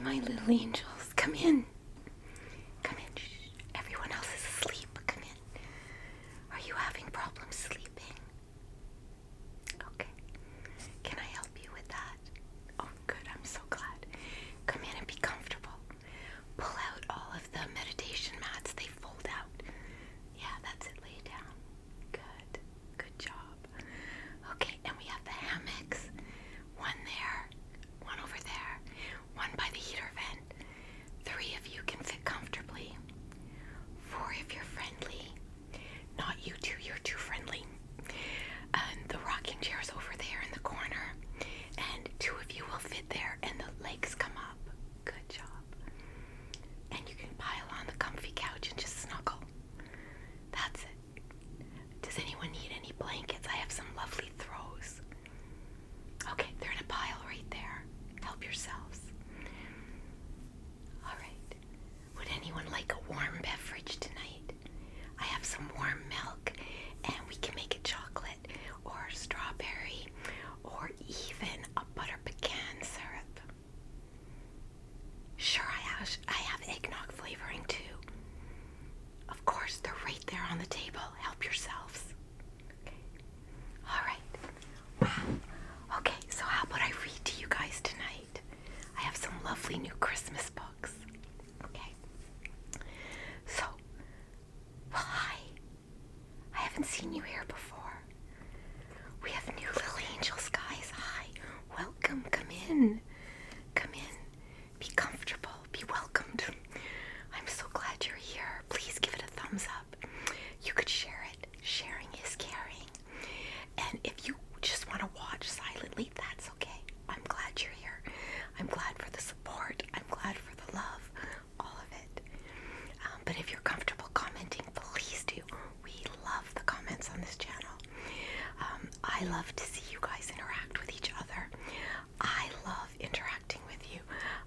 my little angels, come in. Come in. Shh. Everyone else is asleep. Come in. Are you having problems sleeping? Okay. Can I help you with that? Oh, good. I'm so glad. Come in and be comfortable. Pull out all of the meditation mats. They fold out. Yeah, that's it. Lay down. Good. Good job. Okay, and we have the hammocks. One there, one over there, one by the heater vent. 3 of you can fit comfortably. 4 if you're friendly. Not you two, you're too friendly. And the rocking chair's over there in the corner. And 2 of you will fit there and the legs come up. Good job. And you can pile on the comfy couch and just snuggle. That's it. Does anyone need any blankets? I have some lovely throws. Okay, they're in a pile right there. Help yourselves. All right. Would anyone like a warm beverage tonight? I have some warm milk, and we can make it chocolate or strawberry or even a butter pecan syrup. Sure, I have eggnog flavoring too. Of course, they're right there on the table. Help yourselves. Okay. All right. Wow. Okay, so how about I read to you guys tonight? I have some lovely new Christmas books. Okay. So, well, hi. I haven't seen you here before. We have new little angels, guys. Hi. Welcome. Come in. Come in. Be comfortable. Be welcomed. I'm so glad you're here. Please give it a thumbs up. You could share it. Sharing is caring. And if you just want to watch silently, that's okay. I'm glad you're here. I'm glad for the support. I'm glad for the love. All of it. But if you're comfortable commenting, please do. We love the comments on this channel. I love to see you guys interact with each other. I love interacting with you.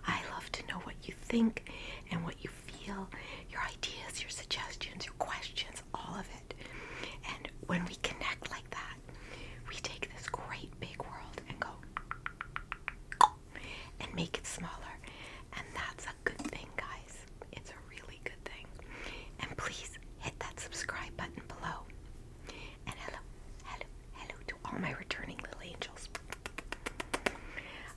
I love to know what you think and what you feel, your ideas, your suggestions, your questions, all of it. And when we connect like that, we take this great big world and go and make it smaller. And that's a good thing, guys. It's a really good thing. And please hit that subscribe button below. And hello, hello, hello to all my returning little angels.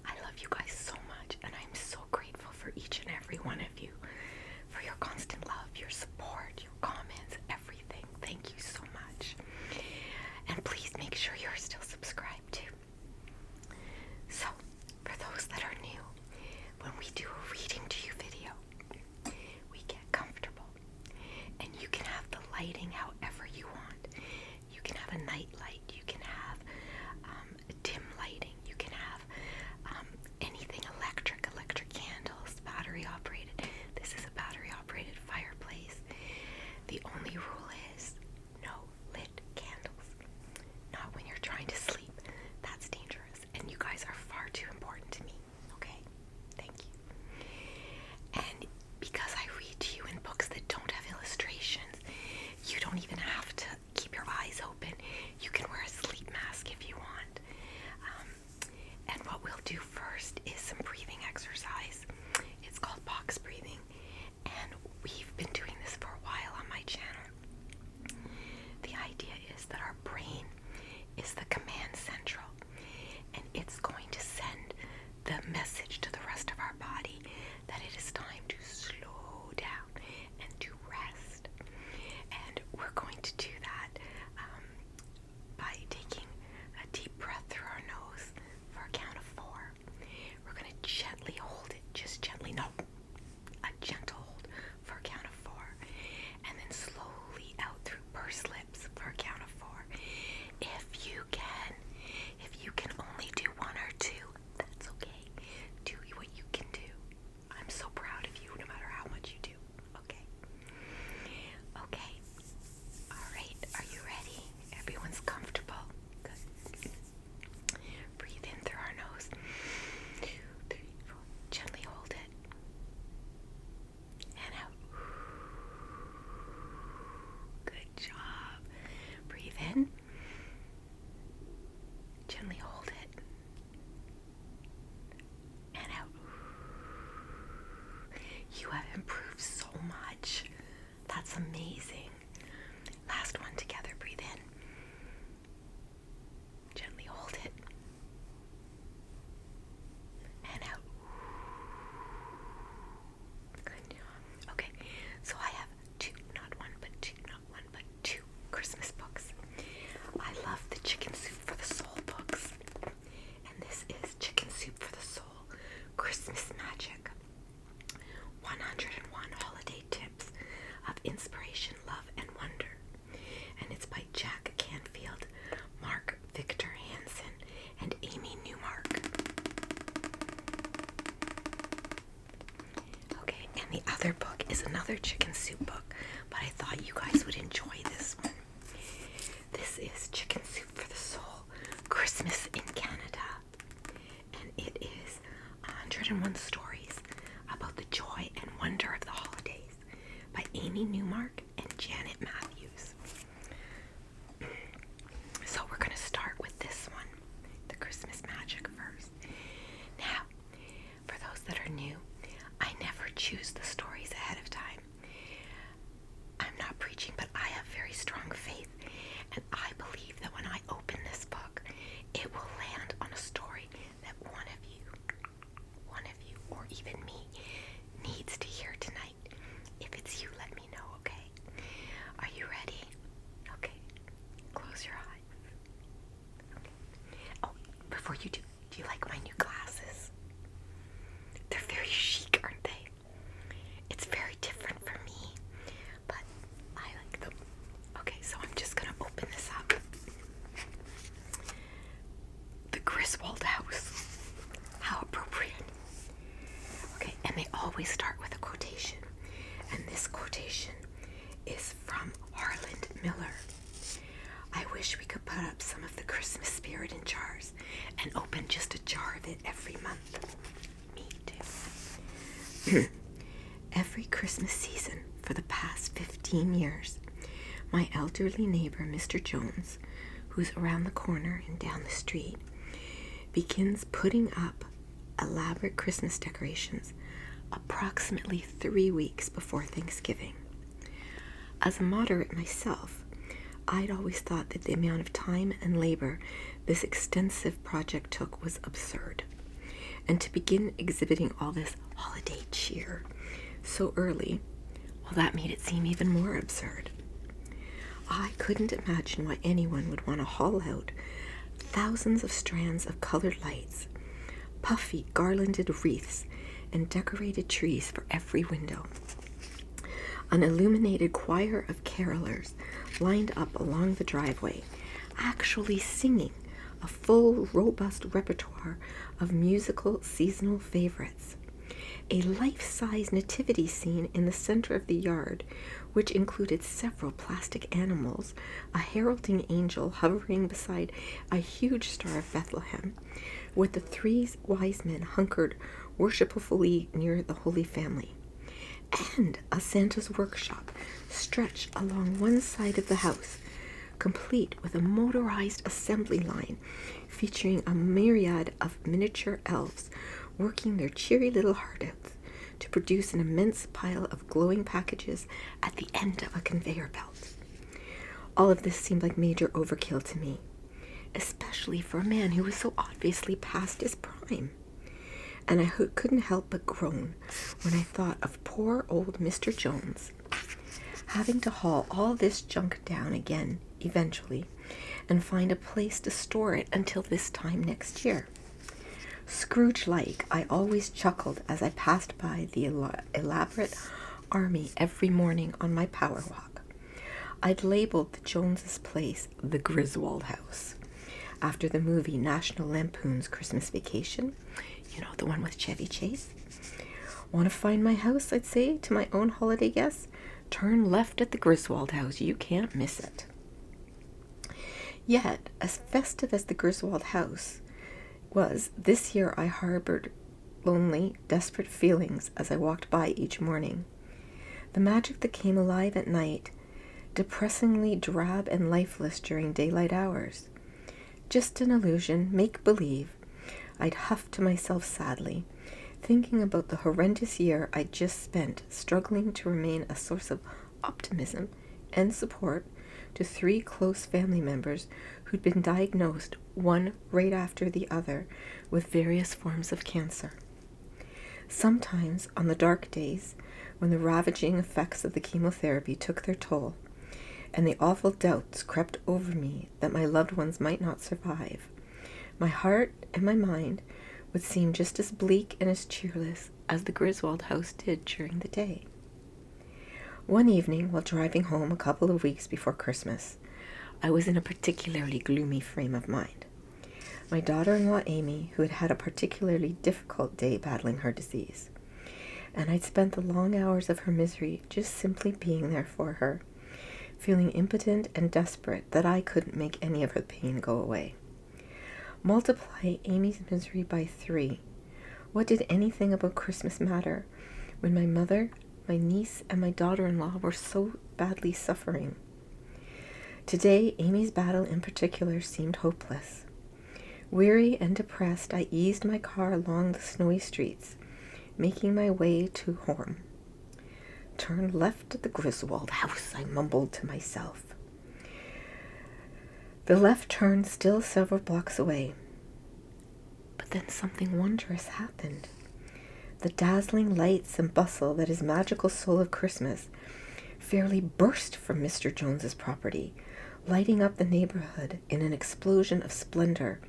I love you guys so much, and I'm so grateful for each and every one of you, for your constant love, your support, your comments, everything. Thank you so much. And please make sure you're still subscribed too. So, for those that are new, when we do a reading to you video, we get comfortable. And you can have the lighting however you want. You can have a night light. You can have dim lighting. You can have anything electric candles, battery operated. This is a battery operated fireplace. The only rule is no lit candles. Not when you're trying to sleep. That's dangerous. And you guys are far too important to me. Okay? Thank you. And because I read to you in books that don't have illustrations, you don't even have to keep your eyes open. You can wear a sleep mask if you want. And what we'll do first is some breathing exercise. It's called box breathing. And we've been doing this for a while on my channel. The idea is that our brain is the command central, and it's going to send the message to the rest of our body that it is time to slow down and to rest. And we're going to do that by taking a deep breath through our nose for a count of 4. We're going to gently hold it, just gently, no, a gentle hold for a count of 4. And then slowly out through pursed lips for a count of 4. If you can only do 1 or 2, that's okay. Do And the other book is another chicken soup book, but I thought you guys would enjoy this one. This is Chicken Soup for the Soul, Christmas in Canada. And it is 101 stories about the joy and wonder of the holidays by Amy Newmark and Janet Matthews. So we're going to start with this one, the Christmas magic first. Now, for those that are new, I never choose the stories ahead of time. I'm not preaching, but I have very strong faith, and I believe that when I open this book, it will land on a story that one of you, or even me, needs to hear tonight. If it's you, let me know, okay? Are you ready? Okay. Close your eyes. Okay. Oh, before you do you like my new glasses? They're very chic, aren't they? It's very different for me, but I like them. Okay, so I'm just gonna open this up. The Griswold House. How appropriate. Okay, and they always start with a quotation. And this quotation is from Harland Miller. I wish we could put up some of the Christmas spirit in jars and open just a jar of it every month. Me too. Every Christmas season for the past 15 years, my elderly neighbor, Mr. Jones, who's around the corner and down the street, begins putting up elaborate Christmas decorations approximately 3 weeks before Thanksgiving. As a moderate myself, I'd always thought that the amount of time and labor this extensive project took was absurd. And to begin exhibiting all this holiday cheer so early, well, that made it seem even more absurd. I couldn't imagine why anyone would want to haul out thousands of strands of colored lights, puffy garlanded wreaths, and decorated trees for every window. An illuminated choir of carolers lined up along the driveway, actually singing a full, robust repertoire of musical seasonal favorites. A life-size nativity scene in the center of the yard, which included several plastic animals, a heralding angel hovering beside a huge Star of Bethlehem, with the 3 wise men hunkered worshipfully near the Holy Family, and a Santa's workshop stretched along one side of the house, complete with a motorized assembly line featuring a myriad of miniature elves working their cheery little heart outs to produce an immense pile of glowing packages at the end of a conveyor belt. All of this seemed like major overkill to me, especially for a man who was so obviously past his prime. And I couldn't help but groan when I thought of poor old Mr. Jones having to haul all this junk down again eventually and find a place to store it until this time next year. Scrooge-like, I always chuckled as I passed by the elaborate army every morning on my power walk. I'd labeled the Joneses' place the Griswold House, after the movie National Lampoon's Christmas Vacation. You know, the one with Chevy Chase. Want to find my house, I'd say to my own holiday guests? Turn left at the Griswold House. You can't miss it. Yet, as festive as the Griswold House was, this year I harbored lonely, desperate feelings as I walked by each morning. The magic that came alive at night, depressingly drab and lifeless during daylight hours. Just an illusion, make-believe, I'd huff to myself sadly, thinking about the horrendous year I'd just spent struggling to remain a source of optimism and support to 3 close family members who'd been diagnosed, one right after the other, with various forms of cancer. Sometimes, on the dark days, when the ravaging effects of the chemotherapy took their toll, and the awful doubts crept over me that my loved ones might not survive, my heart and my mind would seem just as bleak and as cheerless as the Griswold house did during the day. One evening, while driving home a couple of weeks before Christmas, I was in a particularly gloomy frame of mind. My daughter-in-law Amy, who had had a particularly difficult day battling her disease, and I'd spent the long hours of her misery just simply being there for her, feeling impotent and desperate that I couldn't make any of her pain go away. Multiply Amy's misery by 3. What did anything about Christmas matter when my mother, my niece, and my daughter-in-law were so badly suffering? Today, Amy's battle in particular seemed hopeless. Weary and depressed, I eased my car along the snowy streets, making my way to home. Turn left at the Griswold house, I mumbled to myself. The left turn still several blocks away. But then something wondrous happened. The dazzling lights and bustle that is magical soul of Christmas fairly burst from Mr. Jones's property, lighting up the neighborhood in an explosion of splendor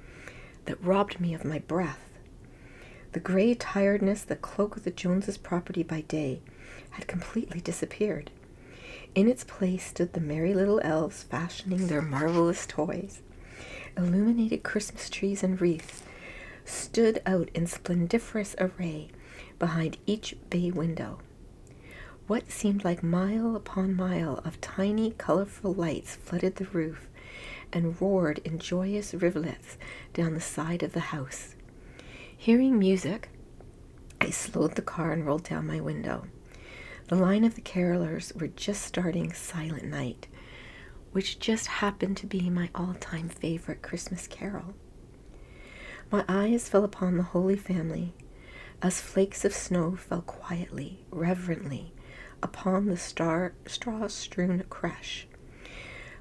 that robbed me of my breath. The gray tiredness that cloaked the Joneses' property by day had completely disappeared. In its place stood the merry little elves fashioning their marvelous toys. Illuminated Christmas trees and wreaths stood out in splendiferous array behind each bay window. What seemed like mile upon mile of tiny, colorful lights flooded the roof and roared in joyous rivulets down the side of the house. Hearing music, I slowed the car and rolled down my window. The line of the carolers were just starting Silent Night, which just happened to be my all-time favorite Christmas carol. My eyes fell upon the Holy Family as flakes of snow fell quietly, reverently, upon the straw-strewn creche.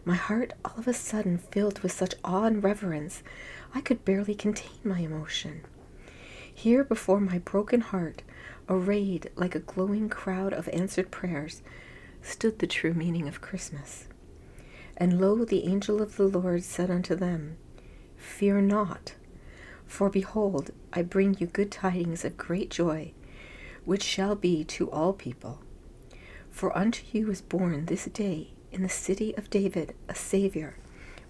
My heart all of a sudden filled with such awe and reverence, I could barely contain my emotion. Here before my broken heart, arrayed like a glowing crowd of answered prayers, stood the true meaning of Christmas. And lo, the angel of the Lord said unto them, Fear not, for behold, I bring you good tidings of great joy, which shall be to all people. For unto you is born this day in the city of David a Savior,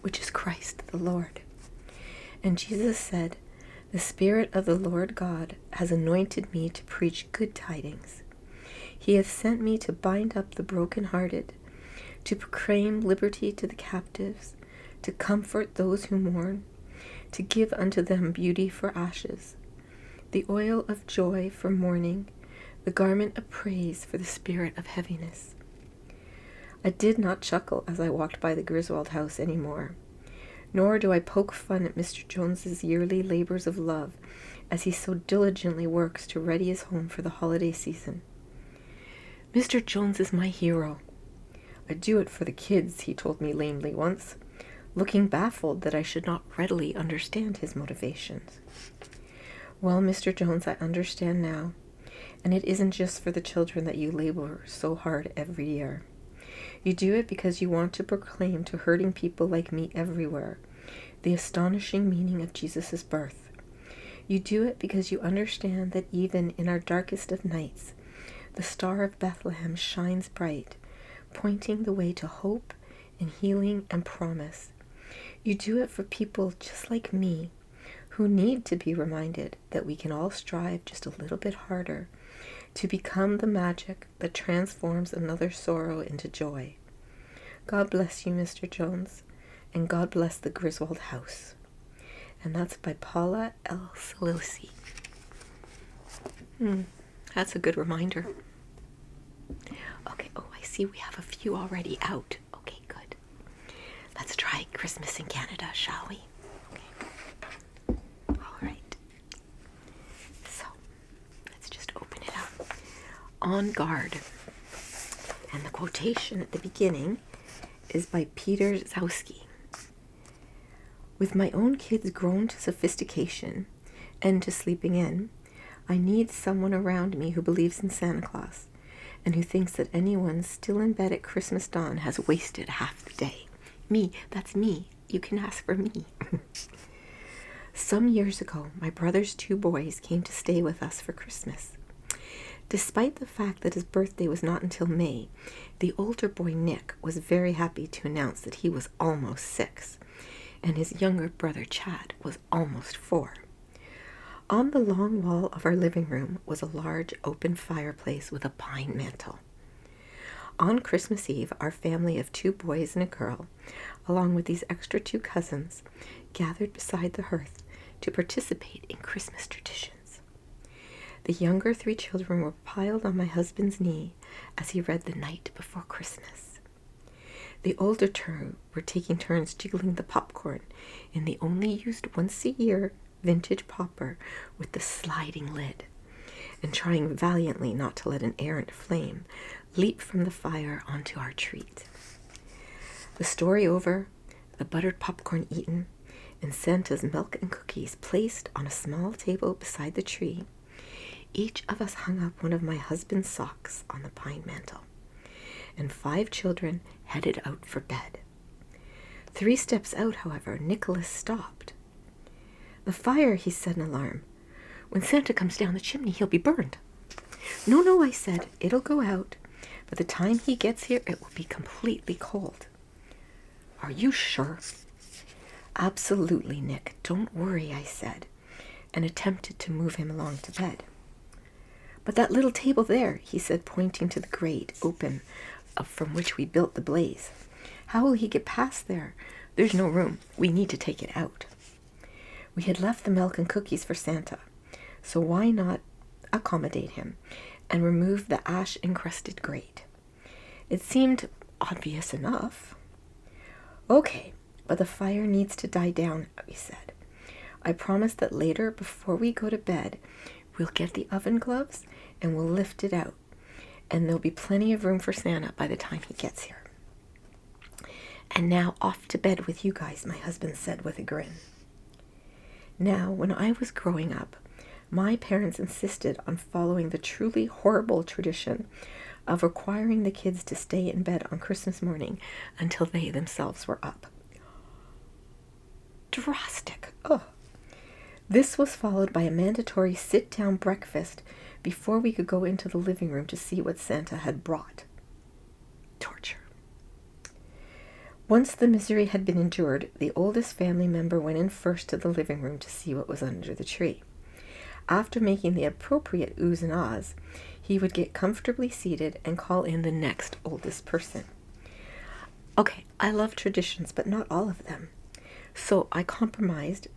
which is Christ the Lord. And Jesus said, The Spirit of the Lord God has anointed me to preach good tidings. He hath sent me to bind up the brokenhearted, to proclaim liberty to the captives, to comfort those who mourn, to give unto them beauty for ashes, the oil of joy for mourning, the garment of praise for the spirit of heaviness. I did not chuckle as I walked by the Griswold house any more, nor do I poke fun at Mr. Jones's yearly labors of love as he so diligently works to ready his home for the holiday season. Mr. Jones is my hero. I do it for the kids, he told me lamely once, looking baffled that I should not readily understand his motivations. Well, Mr. Jones, I understand now, and it isn't just for the children that you labor so hard every year. You do it because you want to proclaim to hurting people like me everywhere the astonishing meaning of Jesus' birth. You do it because you understand that even in our darkest of nights, the star of Bethlehem shines bright, pointing the way to hope and healing and promise. You do it for people just like me, who need to be reminded that we can all strive just a little bit harder to become the magic that transforms another sorrow into joy. God bless you, Mr. Jones, and God bless the Griswold house. And that's by Paula L. Salici. That's a good reminder. Okay, oh, I see we have a few already out. Okay, good. Let's try Christmas in Canada, shall we? Okay. All right. So, let's just open it up. On Guard. And the quotation at the beginning is by Peter Zowski. With my own kids grown to sophistication and to sleeping in, I need someone around me who believes in Santa Claus and who thinks that anyone still in bed at Christmas dawn has wasted half the day. Me, that's me. You can ask for me. Some years ago, my brother's 2 boys came to stay with us for Christmas. Despite the fact that his birthday was not until May, the older boy, Nick, was very happy to announce that he was almost 6, and his younger brother, Chad, was almost 4. On the long wall of our living room was a large open fireplace with a pine mantel. On Christmas Eve, our family of 2 boys and a girl, along with these extra 2 cousins, gathered beside the hearth to participate in Christmas traditions. The younger 3 children were piled on my husband's knee as he read The Night Before Christmas. The older 2 were taking turns jiggling the popcorn in the only used once a year vintage popper with the sliding lid, and trying valiantly not to let an errant flame leap from the fire onto our treat. The story over, the buttered popcorn eaten, and Santa's milk and cookies placed on a small table beside the tree, each of us hung up one of my husband's socks on the pine mantel, and 5 children headed out for bed. 3 steps out, however, Nicholas stopped. "The fire," he said in alarm. "When Santa comes down the chimney, he'll be burned." No, I said. "It'll go out. By the time he gets here, it will be completely cold." "Are you sure?" "Absolutely, Nick. Don't worry," I said, and attempted to move him along to bed. "But that little table there," he said, pointing to the grate open from which we built the blaze. "How will he get past there? There's no room. We need to take it out." We had left the milk and cookies for Santa, so why not accommodate him and remove the ash-encrusted grate? It seemed obvious enough. "Okay, but the fire needs to die down," we said. "I promise that later, before we go to bed, we'll get the oven gloves and we'll lift it out, and there'll be plenty of room for Santa by the time he gets here." "And now off to bed with you guys," my husband said with a grin. Now, when I was growing up, my parents insisted on following the truly horrible tradition of requiring the kids to stay in bed on Christmas morning until they themselves were up. Drastic. Ugh. This was followed by a mandatory sit-down breakfast before we could go into the living room to see what Santa had brought. Torture. Once the misery had been endured, the oldest family member went in first to the living room to see what was under the tree. After making the appropriate oohs and ahs, he would get comfortably seated and call in the next oldest person. Okay, I love traditions, but not all of them. So I compromised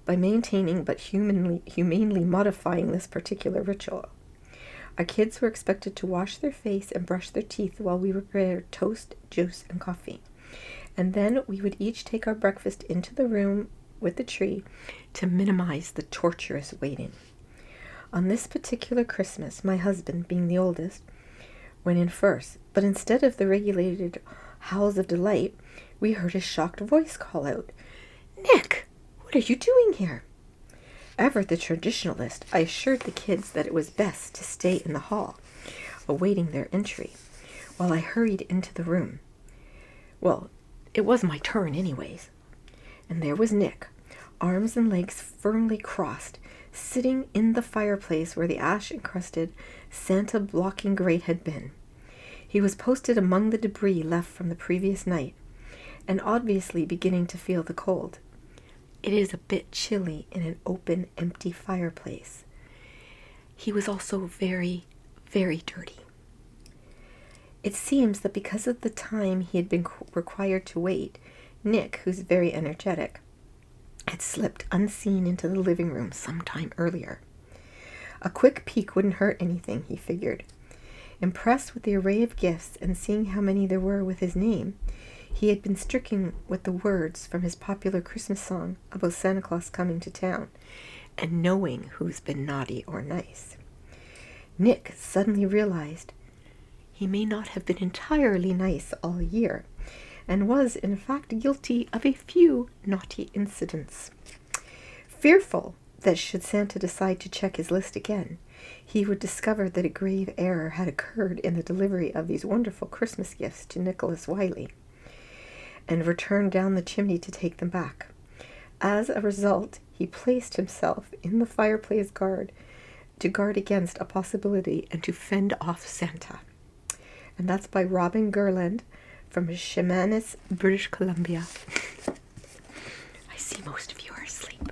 by maintaining but humanely modifying this particular ritual. Our kids were expected to wash their face and brush their teeth while we prepared toast, juice, and coffee. And then we would each take our breakfast into the room with the tree to minimize the torturous waiting. On this particular Christmas, my husband, being the oldest, went in first, but instead of the regulated howls of delight, we heard his shocked voice call out, "Nick, what are you doing here?" Ever the traditionalist, I assured the kids that it was best to stay in the hall, awaiting their entry, while I hurried into the room. Well, it was my turn anyways. And there was Nick, arms and legs firmly crossed, sitting in the fireplace where the ash-encrusted Santa-blocking grate had been. He was posted among the debris left from the previous night, and obviously beginning to feel the cold. It is a bit chilly in an open, empty fireplace. He was also very, very dirty. It seems that because of the time he had been required to wait, Nick, who's very energetic, had slipped unseen into the living room some time earlier. A quick peek wouldn't hurt anything, he figured. Impressed with the array of gifts and seeing how many there were with his name, he had been stricken with the words from his popular Christmas song about Santa Claus coming to town, and knowing who's been naughty or nice. Nick suddenly realized he may not have been entirely nice all year, and was in fact guilty of a few naughty incidents. Fearful that should Santa decide to check his list again, he would discover that a grave error had occurred in the delivery of these wonderful Christmas gifts to Nicholas Wiley, and return down the chimney to take them back. As a result, he placed himself in the fireplace to guard against a possibility and to fend off Santa. And that's by Robin Gerland from Chemanis, British Columbia. I see most of you are asleep.